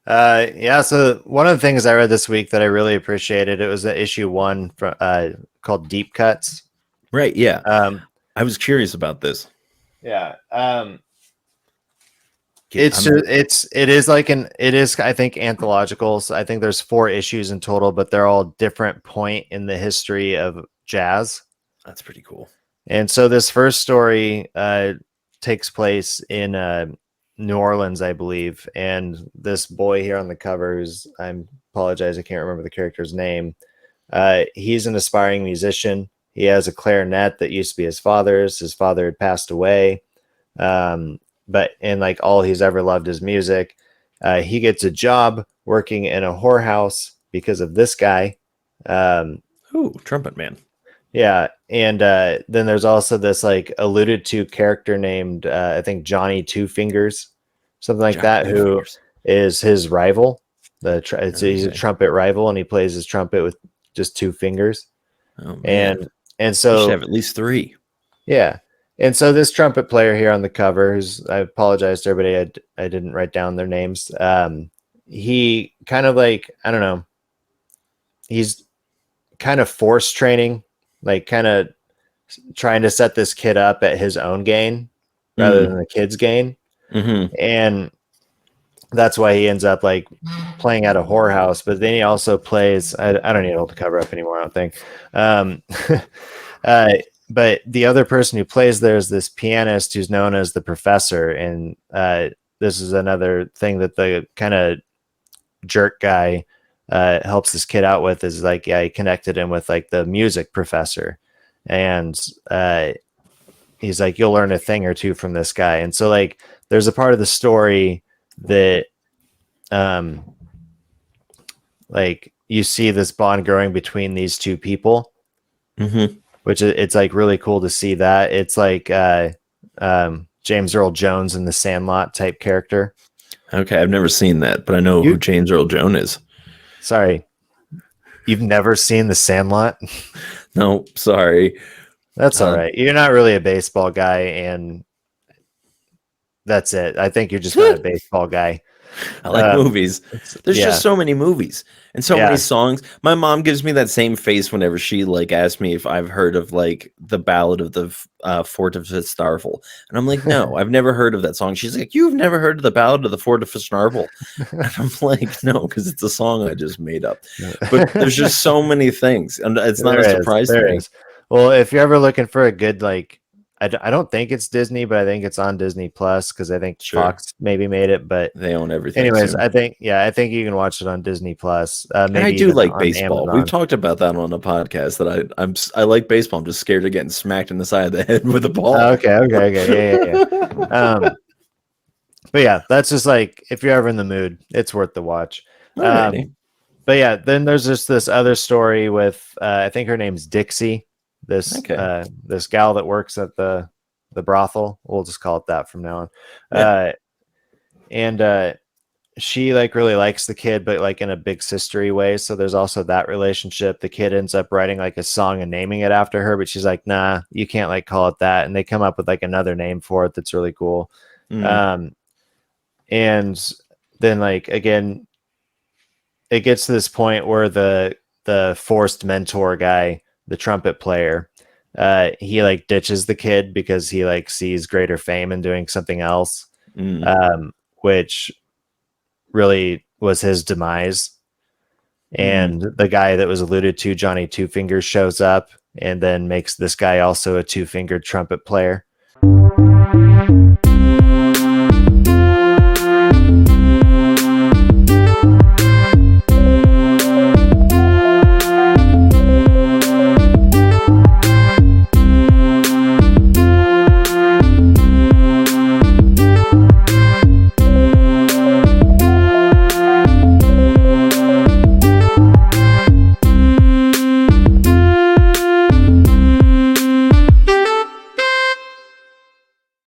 Yeah, so one of the things I read this week that I really appreciated, it was issue 1 from called Deep Cuts. Right, yeah. Um, I was curious about this. yeah. It is like it is, I think, anthological. So I think there's 4 issues in total, but they're all different point in the history of jazz. That's pretty cool. And so this first story takes place in New Orleans, I believe. And this boy here on the covers, I apologize, I can't remember the character's name. He's an aspiring musician. He has a clarinet that used to be his father's. His father had passed away. But like all he's ever loved is music. He gets a job working in a whorehouse because of this guy. Ooh, Trumpet Man. Yeah, and then there's also this like alluded to character named I think Johnny Two Fingers, something like that, who is his rival. He's a trumpet rival, and he plays his trumpet with just 2 fingers. Oh, man. And so you should have at least 3. Yeah. And so this trumpet player here on the cover, I apologize to everybody, I didn't write down their names. He kind of like, I don't know, he's kind of force training, like kind of trying to set this kid up at his own gain rather than the kid's gain. Mm-hmm. And that's why he ends up like playing at a whorehouse. But then he also plays, I don't need to hold the cover up anymore, I don't think. But the other person who plays there is this pianist who's known as the professor. And this is another thing that the kind of jerk guy helps this kid out with, is like, yeah, he connected him with like the music professor. And he's like, you'll learn a thing or two from this guy. And so like there's a part of the story that like you see this bond growing between these 2 people. Mm-hmm. Which it's like really cool to see that. It's like James Earl Jones in the Sandlot type character. Okay, I've never seen that, but I know who James Earl Jones is. Sorry, you've never seen the Sandlot? No, sorry. That's all right. You're not really a baseball guy, and that's it. I think you're just not a baseball guy. I like movies. There's just so many movies and so many songs. My mom gives me that same face whenever she like asks me if I've heard of like the Ballad of the Fort of Starvel, and I'm like, no, I've never heard of that song. She's like, you've never heard of the Ballad of the Fort of Starvel? And I'm like, no, because it's a song I just made up. But there's just so many things, and it's not a surprise to me. Well, if you're ever looking for a good like, I don't think it's Disney, but I think it's on Disney Plus, because I think Fox maybe made it, but they own everything. Anyways, soon. I think you can watch it on Disney Plus. Maybe I do like baseball. Amazon. We've talked about that on the podcast. That I like baseball. I'm just scared of getting smacked in the side of the head with a ball. Okay, yeah. But yeah, that's just like, if you're ever in the mood, it's worth the watch. But yeah, then there's just this other story with I think her name's Dixie. This gal that works at the brothel. We'll just call it that from now on. And she like really likes the kid, but like in a big sistery way. So there's also that relationship. The kid ends up writing like a song and naming it after her, but she's like, nah, you can't like call it that. And they come up with like another name for it that's really cool. And then like again, it gets to this point where the forced mentor guy, the trumpet player, he like ditches the kid because he like sees greater fame in doing something else, which really was his demise. And the guy that was alluded to, Johnny Two Fingers, shows up and then makes this guy also a 2-fingered trumpet player.